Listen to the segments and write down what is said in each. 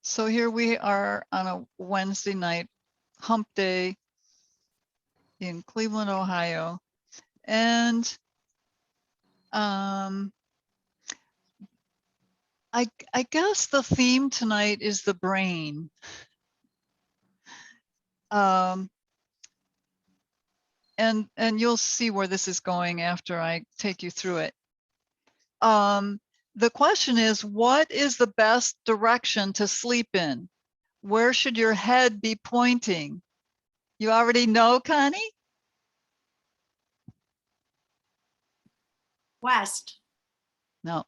So here we are on a Wednesday night, hump day in Cleveland, Ohio. And I guess the theme tonight is the brain. And you'll see where this is going after I take you through it. The question is, what is the best direction to sleep in? Where should your head be pointing? You already know, Connie? West. No.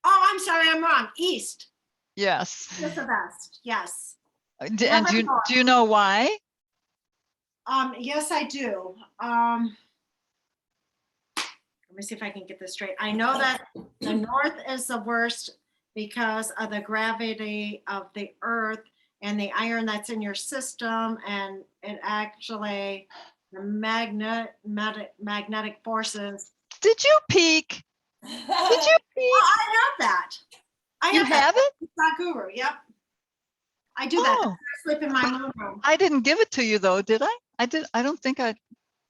Oh, I'm sorry, I'm wrong. East. Yes. Just the best. Yes. And do you know why? Yes, I do. Let me see if I can get this straight. I know that the north is the worst because of the gravity of the earth and the iron that's in your system, and it actually the magnetic forces. Did you peek? Did you peek? Oh, I have that. You have it? That guru. Yep. I do that. Oh. I sleep in my moon room. I didn't give it to you though, did I? I don't think I.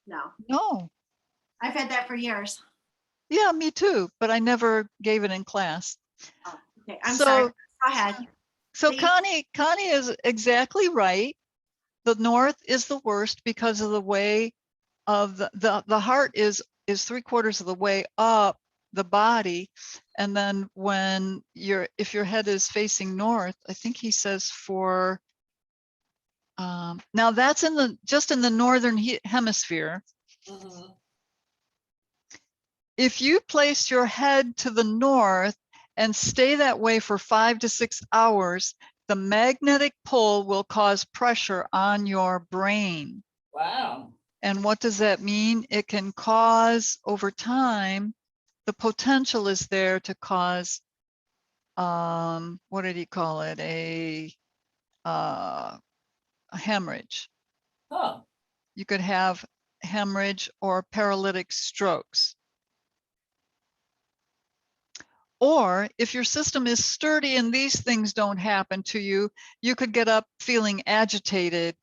No. No. I've had that for years. Yeah, me too, but I never gave it in class. Oh, okay. I'm sorry. Go ahead. So Connie is exactly right. The north is the worst because of the way of the heart is 3/4 of the way up the body, and then when if your head is facing north, I think he says for now that's just in the northern hemisphere. Mm-hmm. If you place your head to the north and stay that way for 5 to 6 hours, the magnetic pull will cause pressure on your brain. Wow. And what does that mean? It can cause, over time, the potential is there to cause, what did he call it? A hemorrhage. Huh. You could have hemorrhage or paralytic strokes. Or if your system is sturdy and these things don't happen to you, you could get up feeling agitated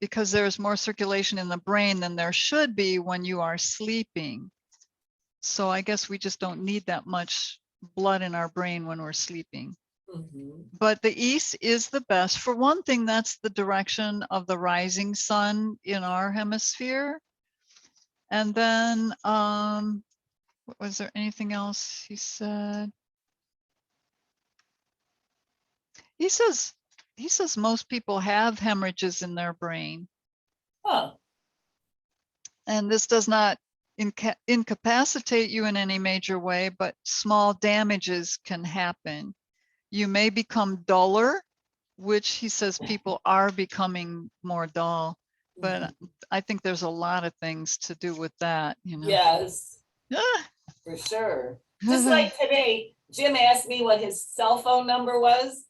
because there's more circulation in the brain than there should be when you are sleeping. So I guess we just don't need that much blood in our brain when we're sleeping. Mm-hmm. But the east is the best. For one thing, that's the direction of the rising sun in our hemisphere. And then, was there anything else he said? He says most people have hemorrhages in their brain. Huh. And this does not incapacitate you in any major way, but small damages can happen. You may become duller, which he says people are becoming more dull, but I think there's a lot of things to do with that, you know. Yes, for sure. Just like today, Jim asked me what his cell phone number was,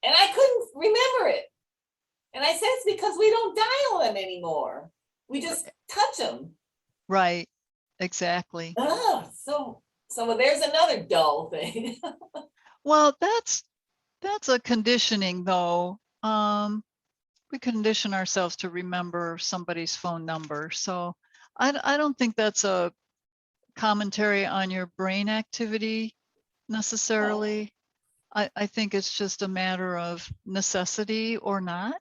and I couldn't remember it. And I said, it's because we don't dial them anymore. We just touch them. Right, exactly. Oh, so there's another dull thing. Well, that's a conditioning though. We condition ourselves to remember somebody's phone number. So I don't think that's a commentary on your brain activity necessarily. I think it's just a matter of necessity or not.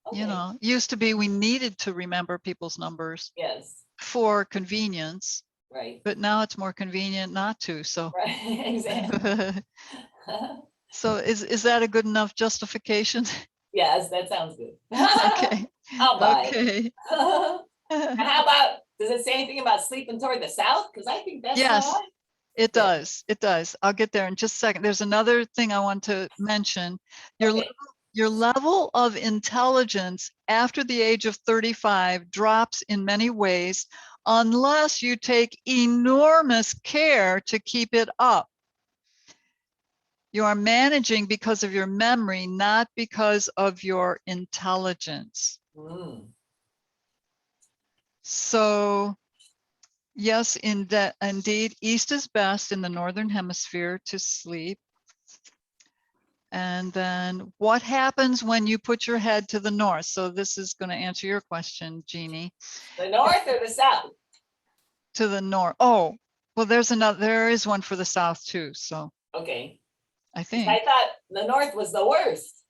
Okay. You know, used to be we needed to remember people's numbers. Yes. For convenience. Right. But now it's more convenient not to. So. Right. Exactly. So is that a good enough justification? Yes, that sounds good. Okay. I'll buy it. And how about, does it say anything about sleeping toward the south? Because I think that's yes, right. it does. It does. I'll get there in just a second. There's another thing I want to mention. Your level of intelligence after the age of 35 drops in many ways unless you take enormous care to keep it up. You are managing because of your memory, not because of your intelligence. So, yes, indeed, east is best in the northern hemisphere to sleep. And then what happens when you put your head to the north? So this is going to answer your question, Jeannie. The north or the south? To the north. Oh, well, there is one for the south too. So Okay. I 'Cause think. I thought the north was the worst.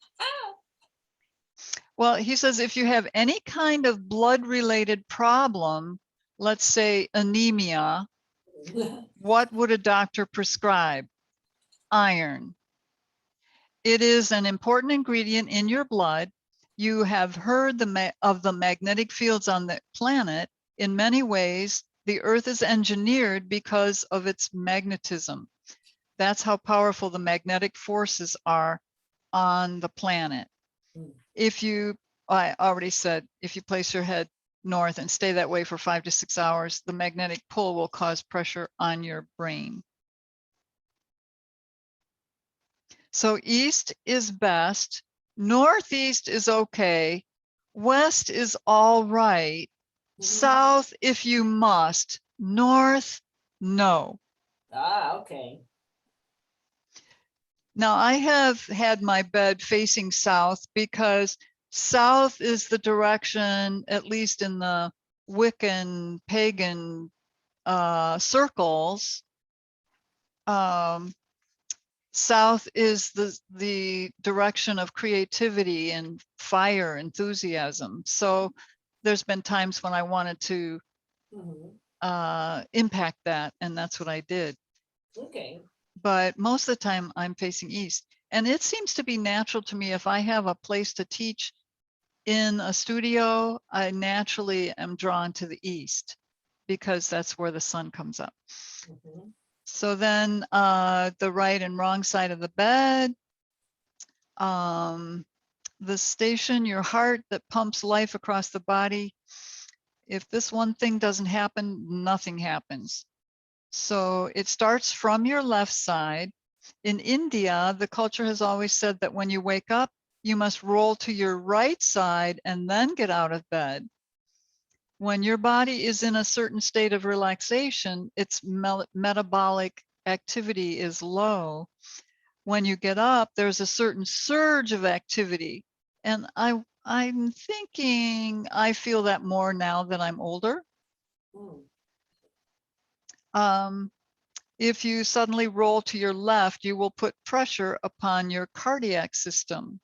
Well, he says if you have any kind of blood-related problem, let's say anemia, what would a doctor prescribe? Iron. It is an important ingredient in your blood. You have heard of the magnetic fields on the planet. In many ways, the Earth is engineered because of its magnetism. That's how powerful the magnetic forces are on the planet. I already said, if you place your head north and stay that way for 5 to 6 hours, the magnetic pull will cause pressure on your brain. So east is best, northeast is okay, west is all right, south if you must, north, no. Okay. Now I have had my bed facing south because south is the direction, at least in the Wiccan pagan circles. South is the direction of creativity and fire, enthusiasm. So there's been times when I wanted to impact that, and that's what I did. Okay. But most of the time I'm facing east. And it seems to be natural to me if I have a place to teach in a studio, I naturally am drawn to the east because that's where the sun comes up. So then the right and wrong side of the bed, the station, your heart that pumps life across the body. If this one thing doesn't happen, nothing happens. So it starts from your left side. In India, the culture has always said that when you wake up, you must roll to your right side and then get out of bed. When your body is in a certain state of relaxation, its metabolic activity is low. When you get up, there's a certain surge of activity. And I'm thinking I feel that more now that I'm older. If you suddenly roll to your left, you will put pressure upon your cardiac system.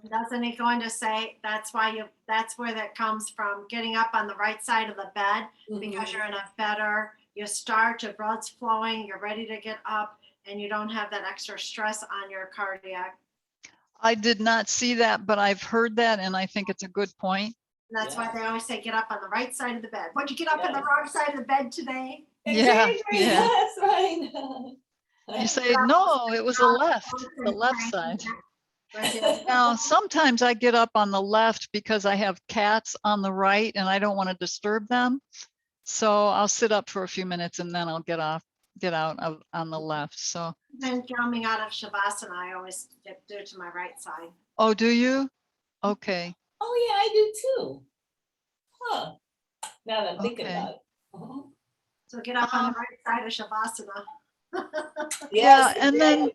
Doesn't he go on to say that's where that comes from, getting up on the right side of the bed, because you're in a better, you start, your blood's flowing, you're ready to get up, and you don't have that extra stress on your cardiac. I did not see that, but I've heard that, and I think it's a good point. And that's why they always say get up on the right side of the bed. What'd you get up on the wrong side of the bed today? Exactly. Yeah. That's right. You say, no, it was the left side. Now, sometimes I get up on the left because I have cats on the right and I don't want to disturb them. So I'll sit up for a few minutes and then I'll get out on the left. So then coming out of Shavasana, I always do it to my right side. Oh, do you? Okay. Oh yeah, I do too. Huh. Now that I'm thinking Okay. about it. So get up on the right side of Shavasana. Yes, yeah,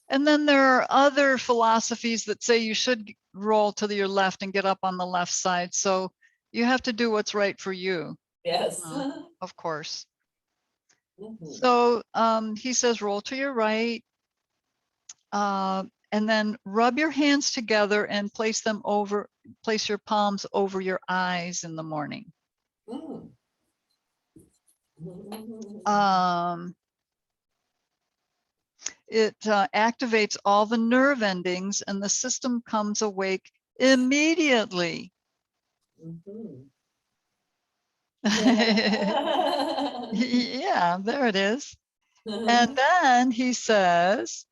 and then there are other philosophies that say you should roll to your left and get up on the left side. So you have to do what's right for you. Yes. Of course. So he says roll to your right, and then rub your hands together and place your palms over your eyes in the morning. It activates all the nerve endings and the system comes awake immediately. Yeah, there it is. And then he says,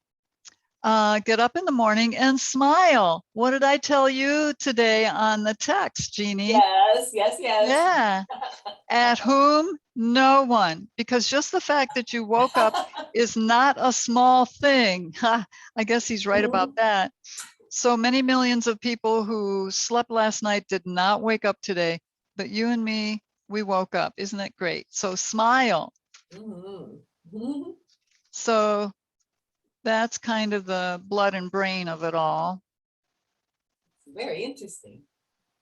get up in the morning and smile. What did I tell you today on the text, Jeannie? Yes. Yeah. At whom? No one. Because just the fact that you woke up is not a small thing. I guess he's right about that. So many millions of people who slept last night did not wake up today, but you and me, we woke up. Isn't it great? So smile. So That's kind of the blood and brain of it all. Very interesting.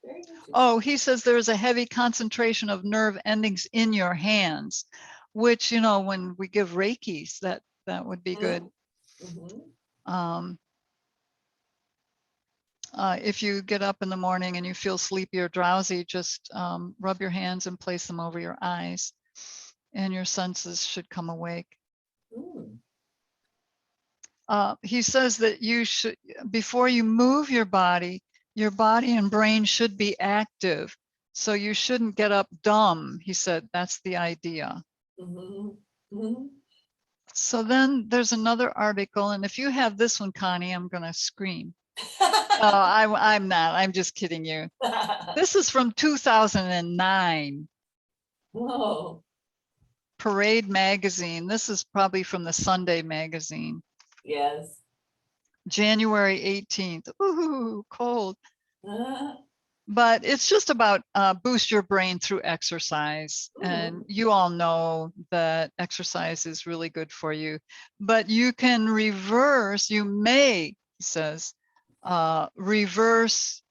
Very interesting. Oh, he says there's a heavy concentration of nerve endings in your hands, which, you know, when we give Reikis, that would be good. Mhm. If you get up in the morning and you feel sleepy or drowsy, just rub your hands and place them over your eyes, and your senses should come awake. Mm. He says that you should, before you move your body and brain should be active. So you shouldn't get up dumb. He said that's the idea. Mhm. Mhm. So then there's another article, and if you have this one, Connie, I'm going to scream. No, I'm not. I'm just kidding you. This is from 2009. Whoa. Parade magazine. This is probably from the Sunday magazine. Yes. January 18th. Ooh, cold. Uh, But it's just about boost your brain through exercise. And you all know that exercise is really good for you. But you can reverse, you may, he says, reverse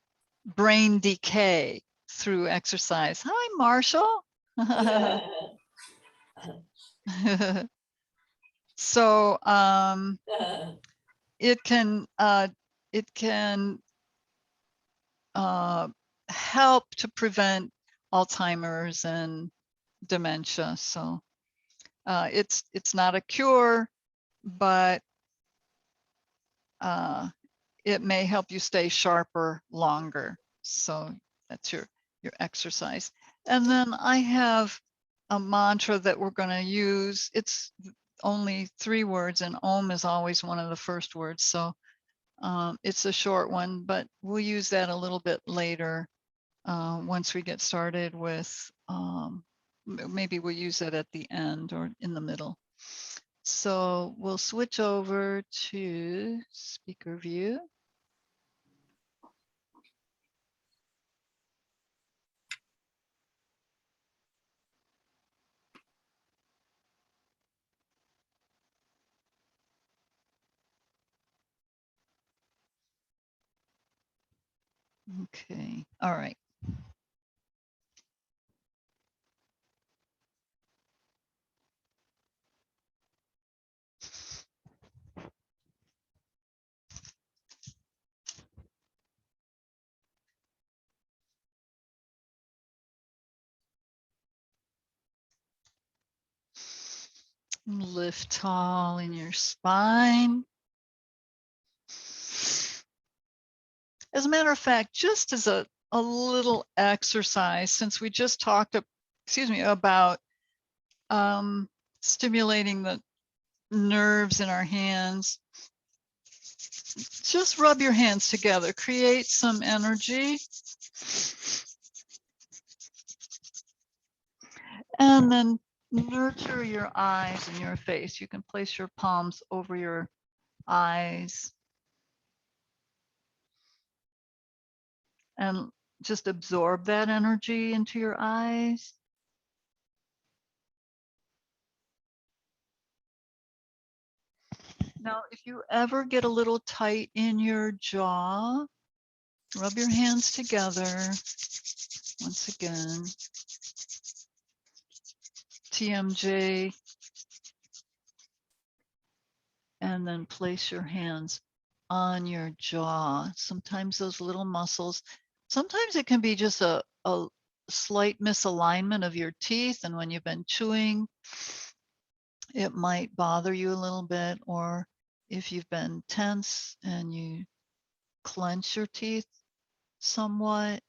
brain decay through exercise. Hi, Marshall. So it can help to prevent Alzheimer's and dementia. So it's not a cure, but it may help you stay sharper longer. So that's your exercise. And then I have a mantra that we're going to use. It's only 3 words, and Om is always one of the first words. So it's a short one, but we'll use that a little bit later once we get started with, maybe we'll use it at the end or in the middle. So we'll switch over to speaker view. Okay, all right. Lift tall in your spine. As a matter of fact, just as a little exercise, since we just talked, about stimulating the nerves in our hands, just rub your hands together, create some energy. And then nurture your eyes and your face. You can place your palms over your eyes and just absorb that energy into your eyes. Now, if you ever get a little tight in your jaw, rub your hands together. Once again, TMJ, and then place your hands on your jaw. Sometimes those little muscles, sometimes it can be just a slight misalignment of your teeth. And when you've been chewing, it might bother you a little bit. Or if you've been tense and you clench your teeth somewhat,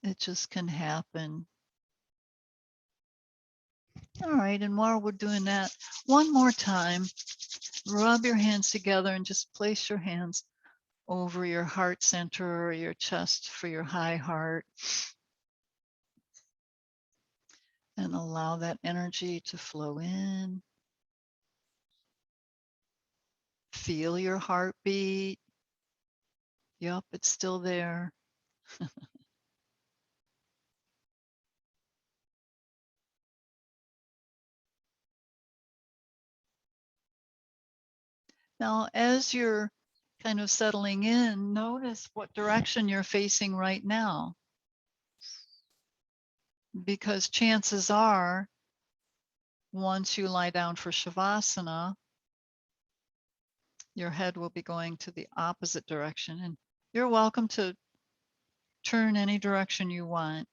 it just can happen. All right, and while we're doing that, one more time, rub your hands together and just place your hands over your heart center or your chest for your high heart. And allow that energy to flow in. Feel your heartbeat. Yup, it's still there. Now, as you're kind of settling in, notice what direction you're facing right now. Because chances are, once you lie down for Shavasana, your head will be going to the opposite direction. And you're welcome to turn any direction you want.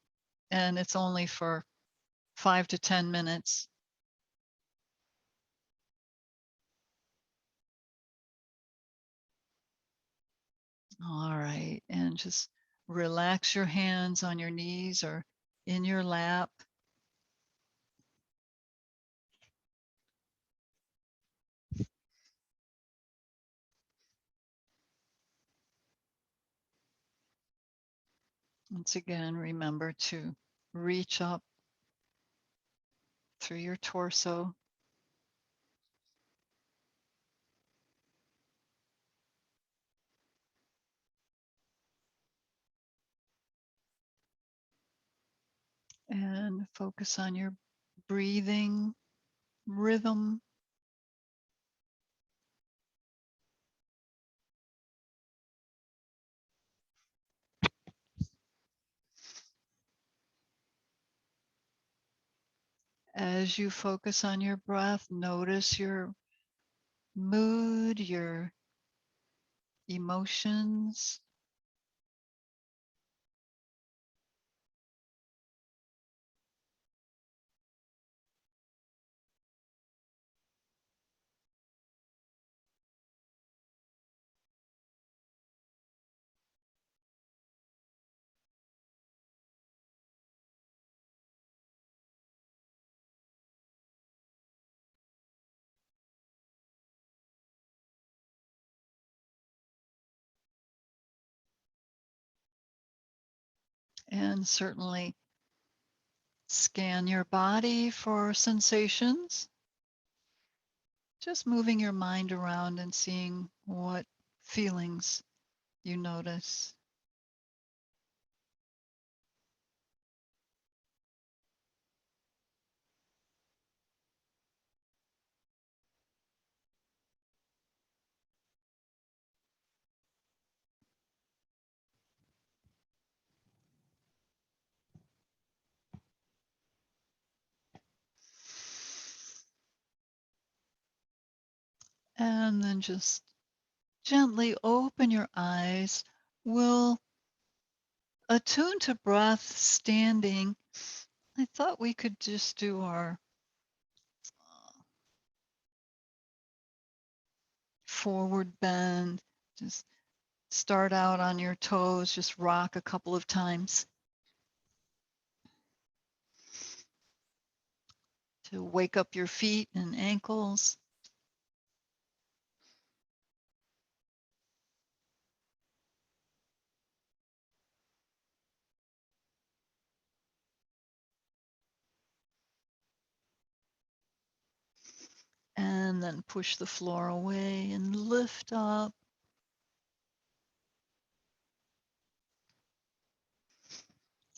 And it's only for 5 to 10 minutes. All right, and just relax your hands on your knees or in your lap. Once again, remember to reach up through your torso. And focus on your breathing rhythm. As you focus on your breath, notice your mood, your emotions. And certainly scan your body for sensations. Just moving your mind around and seeing what feelings you notice. And then just gently open your eyes. We'll attune to breath standing. I thought we could just do our forward bend. Just start out on your toes, just rock a couple of times to wake up your feet and ankles. And then push the floor away and lift up.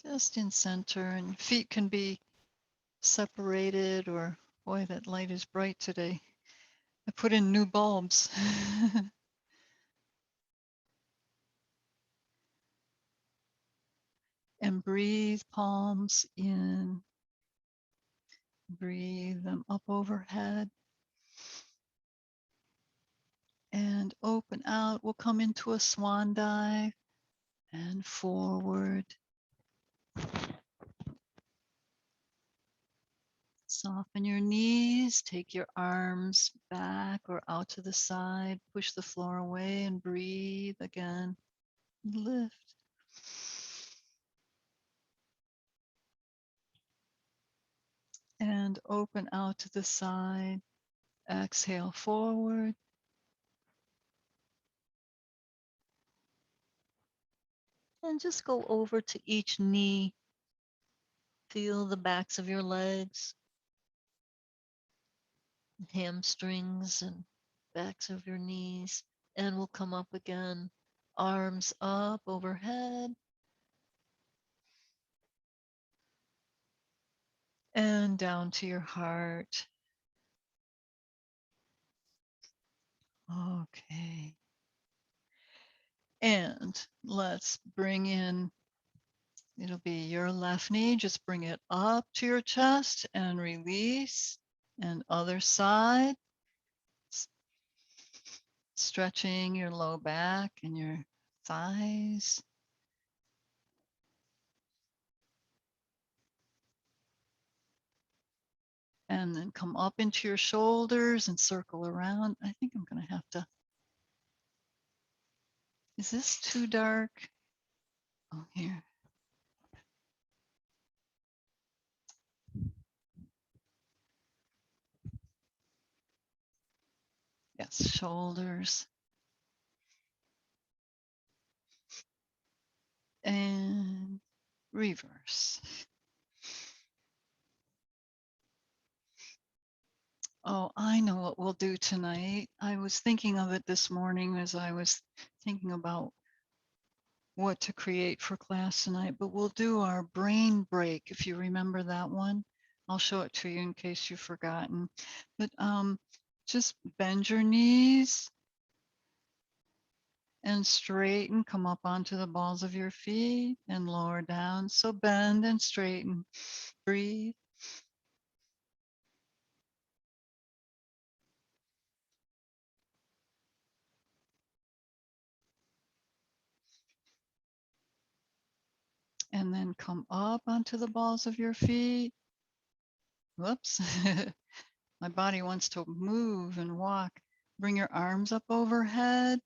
Just in center, and feet can be separated, or boy, that light is bright today. I put in new bulbs. And breathe palms in. Breathe them up overhead. And open out. We'll come into a swan dive and forward. Soften your knees, take your arms back or out to the side, push the floor away and breathe again. Lift. And open out to the side. Exhale forward. And just go over to each knee. Feel the backs of your legs, hamstrings and backs of your knees. And we'll come up again. Arms up overhead. And down to your heart. Okay. And let's bring in, it'll be your left knee. Just bring it up to your chest and release. And other side. Stretching your low back and your thighs. And then come up into your shoulders and circle around. I think I'm going to have to. Is this too dark? Oh, here. Yes, shoulders. And reverse. Oh, I know what we'll do tonight. I was thinking of it this morning as I was thinking about what to create for class tonight, but we'll do our brain break, if you remember that one. I'll show it to you in case you've forgotten. But just bend your knees and straighten, come up onto the balls of your feet and lower down. So bend and straighten, breathe. And then come up onto the balls of your feet. Whoops. My body wants to move and walk. Bring your arms up overhead.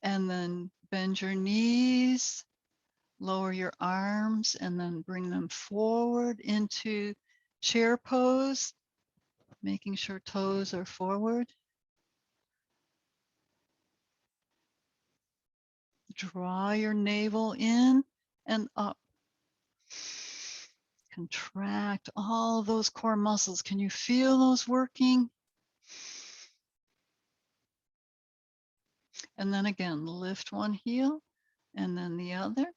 And then bend your knees, lower your arms, and then bring them forward into chair pose, making sure toes are forward. Draw your navel in and up. Contract all of those core muscles. Can you feel those working? And then again, lift one heel and then the other.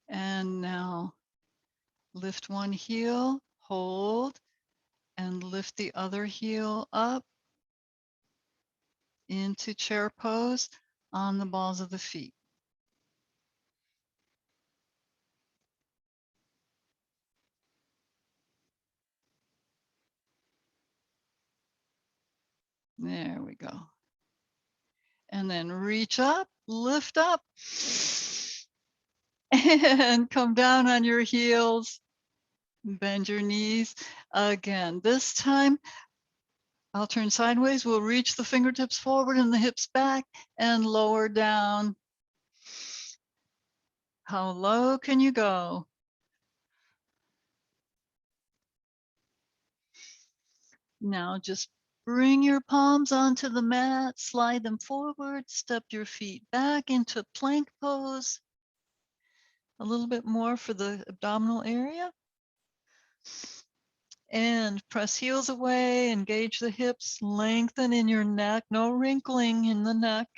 And now lift one heel, hold, and lift the other heel up into chair pose on the balls of the feet. There we go. And then reach up, lift up, and come down on your heels. Bend your knees again. This time, I'll turn sideways. We'll reach the fingertips forward and the hips back and lower down. How low can you go? Now just bring your palms onto the mat, slide them forward, step your feet back into plank pose. A little bit more for the abdominal area. And press heels away, engage the hips, lengthen in your neck, no wrinkling in the neck.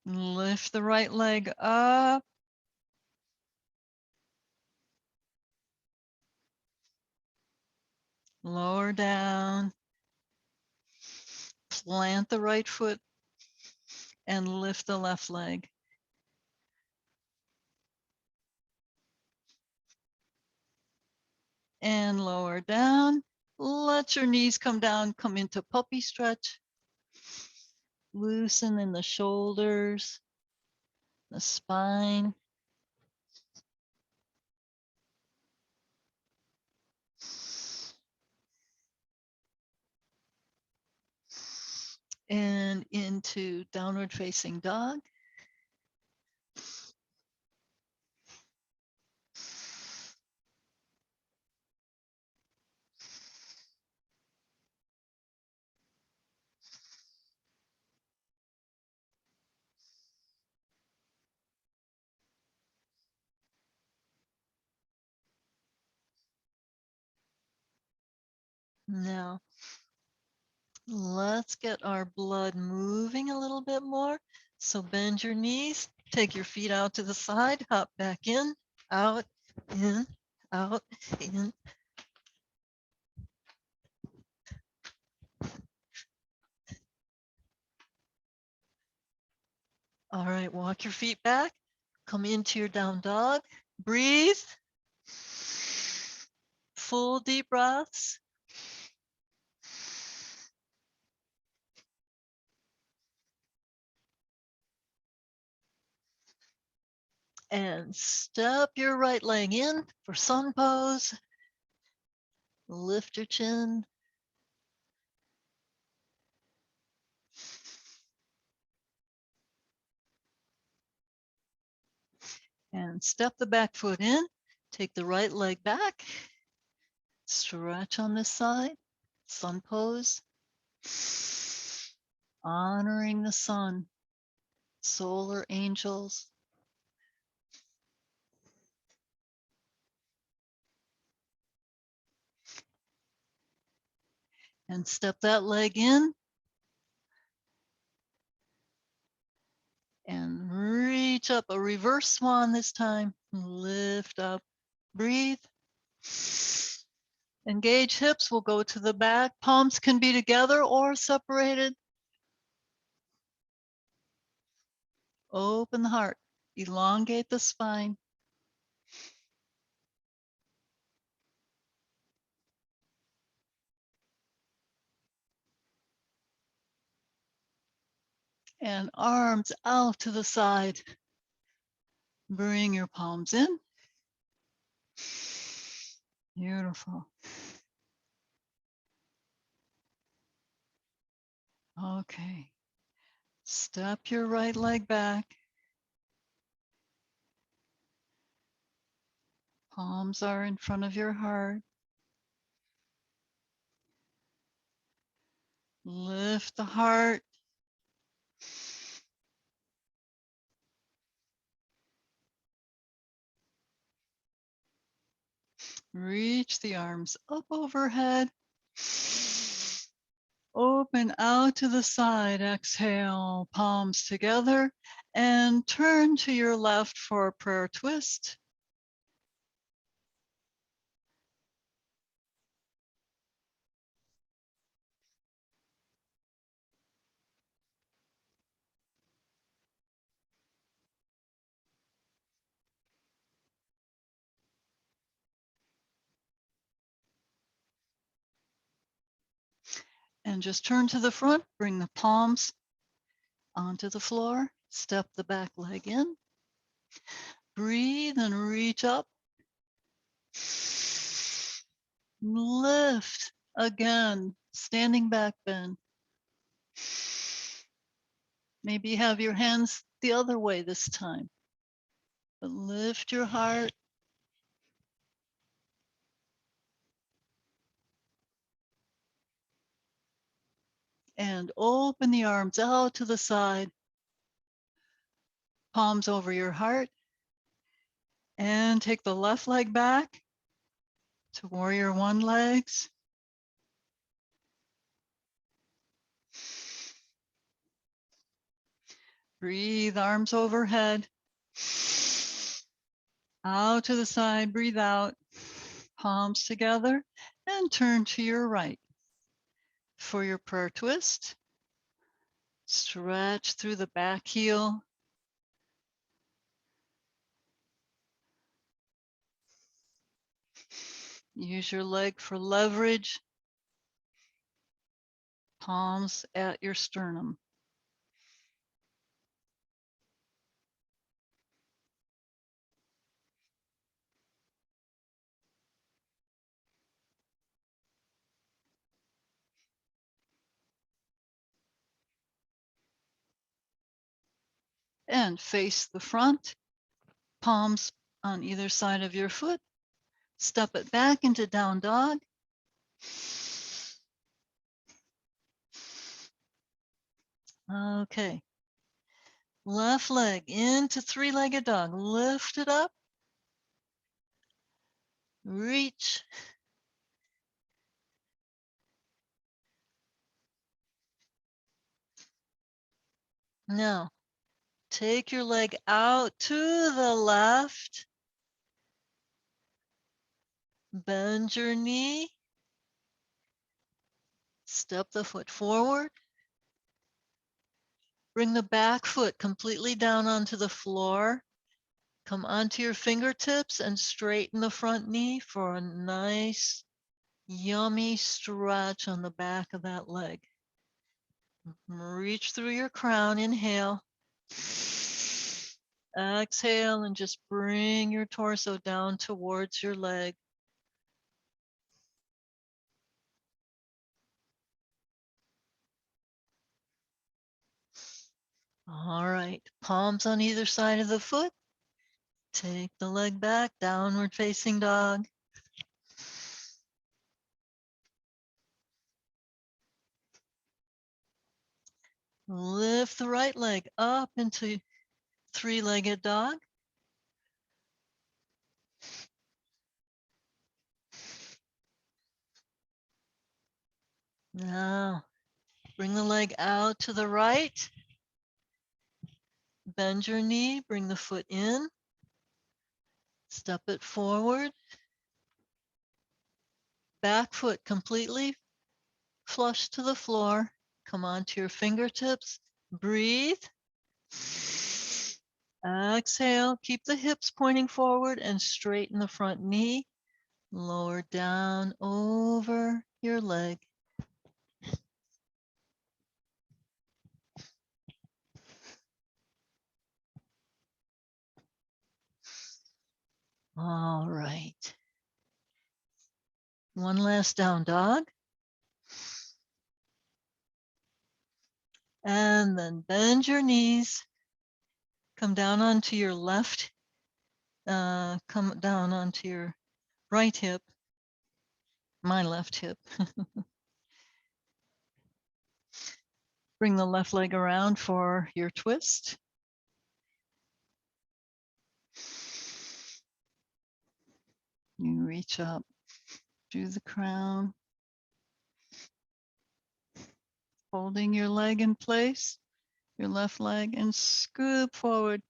Lift the right leg up. Lower down. Plant the right foot and lift the left leg. And lower down. Let your knees come down, come into puppy stretch. Loosen in the shoulders, the spine. And into downward facing dog. Now, let's get our blood moving a little bit more. So bend your knees, take your feet out to the side, hop back in, out, in, out, in. All right, walk your feet back, come into your down dog, breathe. Full deep breaths. And step your right leg in for sun pose. Lift your chin. And step the back foot in. Take the right leg back. Stretch on this side. Sun pose. Honoring the sun. Solar angels. And step that leg in. And reach up, a reverse swan this time. Lift up, breathe. Engage hips, we'll go to the back. Palms can be together or separated. Open the heart, elongate the spine. And arms out to the side. Bring your palms in. Beautiful. Okay. Step your right leg back. Palms are in front of your heart. Lift the heart. Reach the arms up overhead. Open out to the side. Exhale, palms together, and turn to your left for a prayer twist. And just turn to the front, bring the palms onto the floor, step the back leg in, breathe and reach up. Lift again, standing back bend. Maybe have your hands the other way this time. But lift your heart. And open the arms out to the side. Palms over your heart. And take the left leg back to warrior one legs. Breathe, arms overhead. Out to the side, breathe out. Palms together and turn to your right. For your prayer twist, stretch through the back heel. Use your leg for leverage. Palms at your sternum. And face the front. Palms on either side of your foot. Step it back into down dog. Okay. Left leg into three-legged dog. Lift it up. Reach. Now, take your leg out to the left. Bend your knee. Step the foot forward. Bring the back foot completely down onto the floor. Come onto your fingertips and straighten the front knee for a nice, yummy stretch on the back of that leg. Reach through your crown, inhale. Exhale and just bring your torso down towards your leg. All right, palms on either side of the foot. Take the leg back, downward facing dog. Lift the right leg up into three-legged dog. Now, bring the leg out to the right. Bend your knee, bring the foot in. Step it forward. Back foot completely flush to the floor. Come onto your fingertips. Breathe. Exhale. Keep the hips pointing forward and straighten the front knee. Lower down over your leg. All right. One last down dog. And then bend your knees. Come down onto your left. Come down onto your right hip. My left hip. Bring the left leg around for your twist. You reach up through the crown, holding your leg in place, your left leg, and scoop forward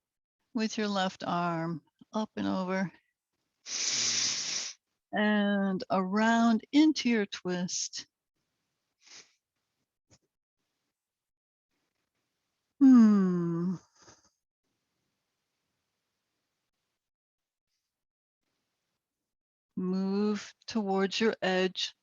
with your left arm, up and over, and around into your twist. Move towards your edge.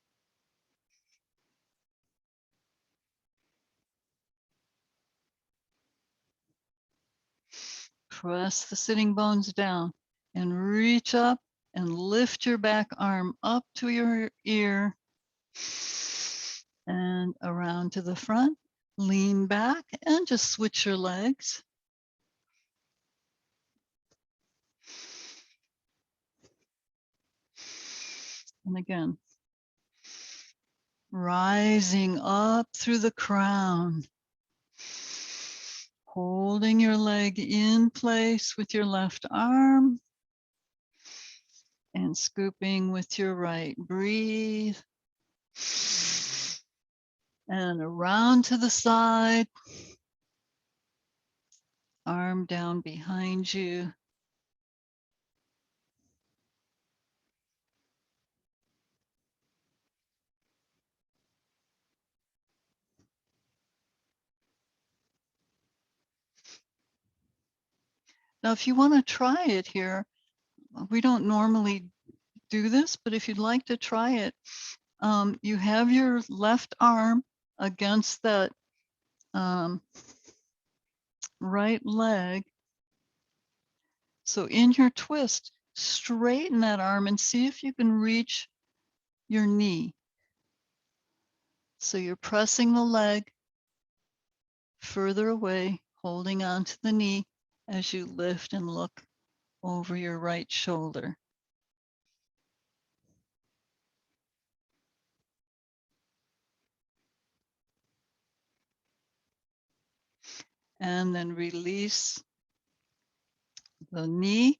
Press the sitting bones down and reach up and lift your back arm up to your ear and around to the front. Lean back and just switch your legs. And again, rising up through the crown, holding your leg in place with your left arm and scooping with your right. Breathe. And around to the side, arm down behind you. Now, if you want to try it here, we don't normally do this, but if you'd like to try it, you have your left arm against that right leg. So in your twist, straighten that arm and see if you can reach your knee. So you're pressing the leg further away, holding onto the knee as you lift and look over your right shoulder. And then release the knee.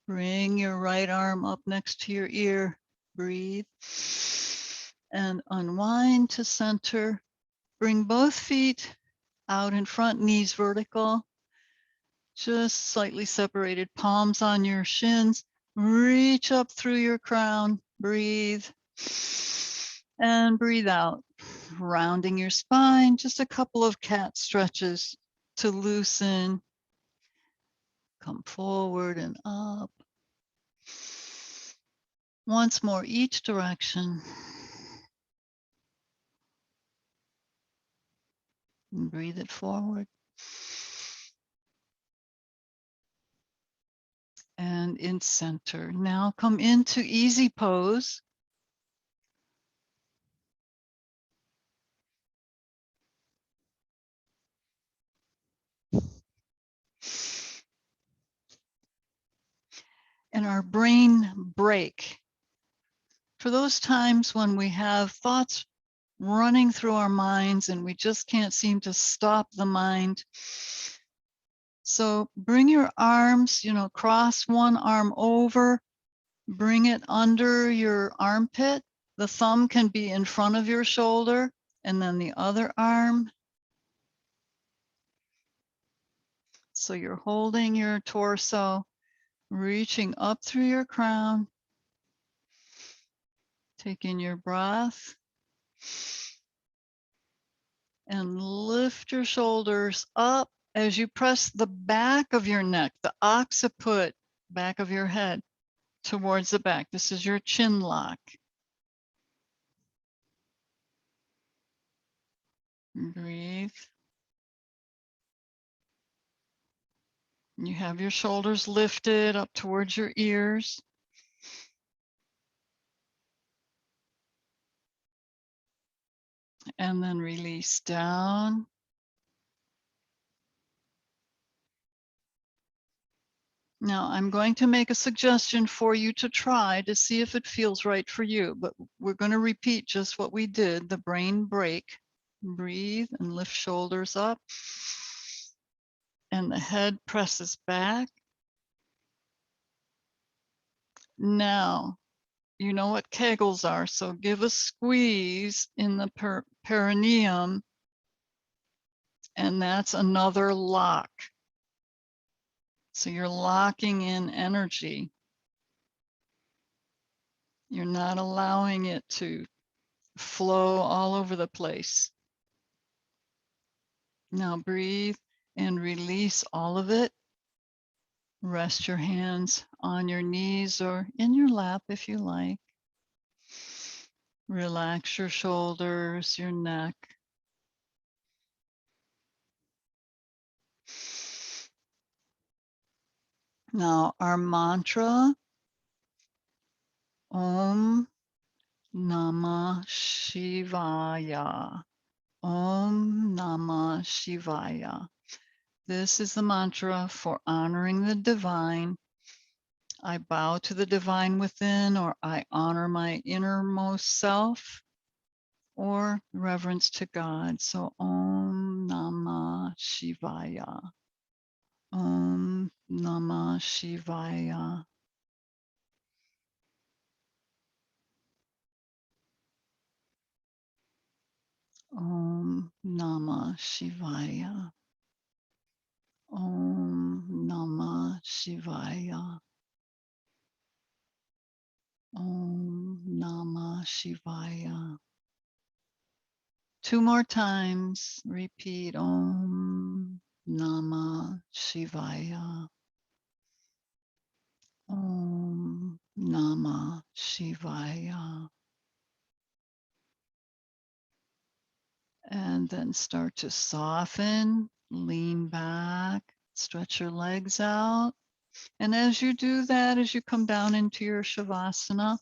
Bring your right arm up next to your ear. Breathe. And unwind to center. Bring both feet out in front, knees vertical, just slightly separated, palms on your shins. Reach up through your crown, breathe, and breathe out. Rounding your spine, just a couple of cat stretches to loosen. Come forward and up. Once more, each direction. And breathe it forward. And in center. Now come into easy pose. And our brain break. For those times when we have thoughts running through our minds and we just can't seem to stop the mind. So bring your arms, cross one arm over, bring it under your armpit. The thumb can be in front of your shoulder, and then the other arm. So you're holding your torso, reaching up through your crown, taking your breath, and lift your shoulders up as you press the back of your neck, the occiput back of your head towards the back. This is your chin lock. Breathe. You have your shoulders lifted up towards your ears. And then release down. Now I'm going to make a suggestion for you to try to see if it feels right for you, but we're going to repeat just what we did, the brain break. Breathe and lift shoulders up. And the head presses back. Now, you know what Kegels are, so give a squeeze in the perineum, and that's another lock. So you're locking in energy. You're not allowing it to flow all over the place. Now breathe and release all of it. Rest your hands on your knees or in your lap if you like. Relax your shoulders, your neck. Now our mantra, Om Namah Shivaya. Om Namah Shivaya. This is the mantra for honoring the divine. I bow to the divine within, or I honor my innermost self, or reverence to God. So Om Namah Shivaya. Om Namah Shivaya. Om Namah Shivaya. Om Namah Shivaya. Om Namah Shivaya. Two more times. Repeat Om Namah Shivaya. Om Namah Shivaya. And then start to soften, lean back, stretch your legs out. And as you do that, as you come down into your Shavasana,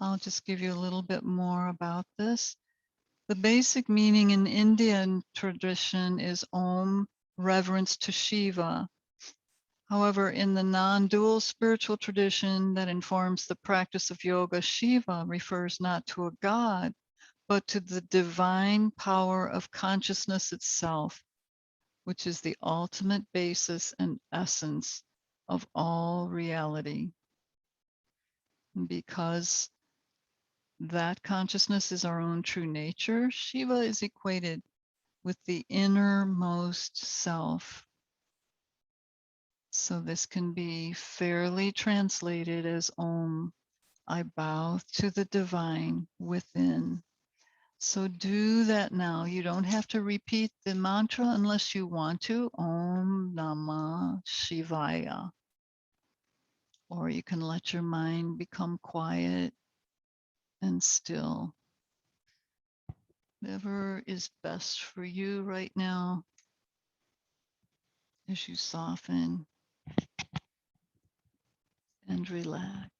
I'll just give you a little bit more about this. The basic meaning in Indian tradition is Om, reverence to Shiva. However, in the non-dual spiritual tradition that informs the practice of yoga, Shiva refers not to a god, but to the divine power of consciousness itself, which is the ultimate basis and essence of all reality. Because that consciousness is our own true nature, Shiva is equated with the innermost self. So this can be fairly translated as Om. I bow to the divine within. So do that now. You don't have to repeat the mantra unless you want to. Om Namah Shivaya. Or you can let your mind become quiet and still. Whatever is best for you right now as you soften and relax.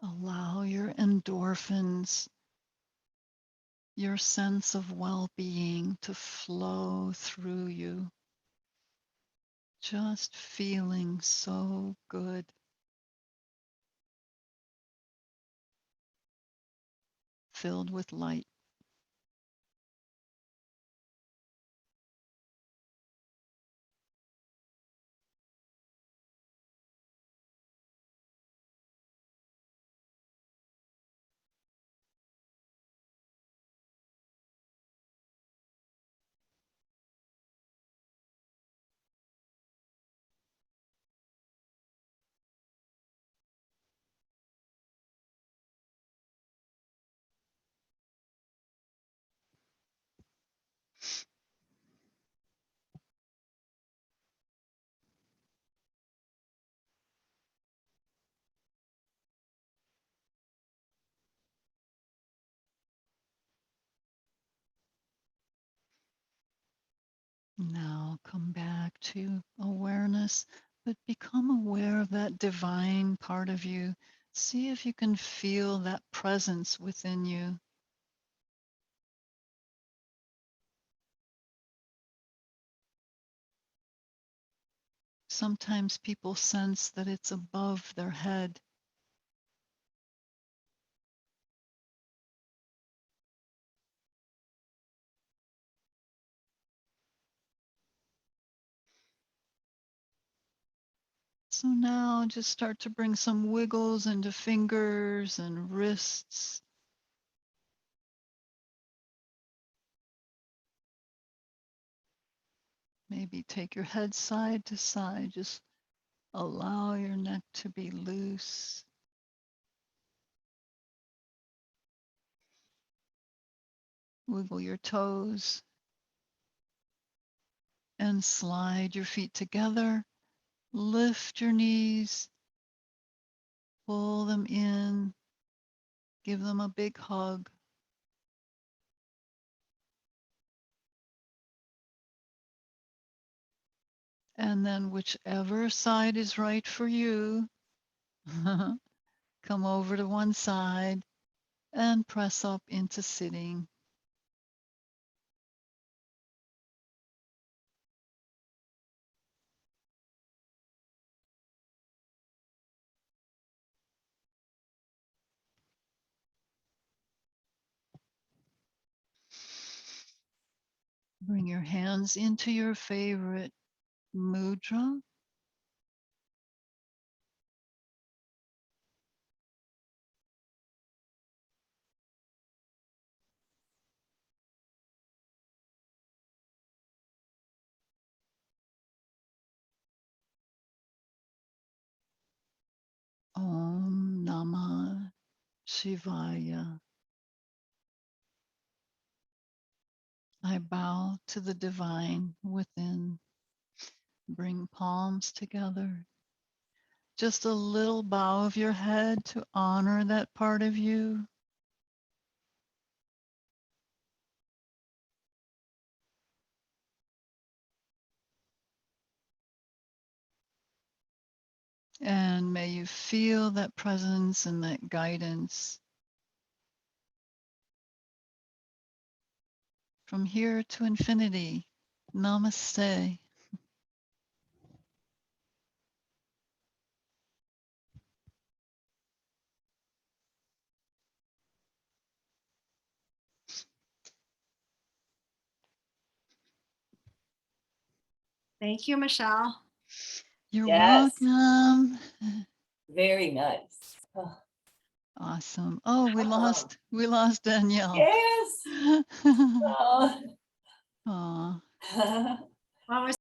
Allow your endorphins, your sense of well-being to flow through you. Just feeling so good. Filled with light. Now come back to awareness, but become aware of that divine part of you. See if you can feel that presence within you. Sometimes people sense that it's above their head. So now just start to bring some wiggles into fingers and wrists. Maybe take your head side to side. Just allow your neck to be loose. Wiggle your toes and slide your feet together. Lift your knees, pull them in, give them a big hug. And then whichever side is right for you, come over to one side and press up into sitting. Bring your hands into your favorite mudra. Om Namah Shivaya. I bow to the divine within. Bring palms together. Just a little bow of your head to honor that part of you. And may you feel that presence and that guidance from here to infinity. Namaste. Thank you, Michelle. You're Yes. welcome. Very nice. Oh, Awesome. Oh, we Oh. lost Danielle. yes. Oh. Aw. Well, it was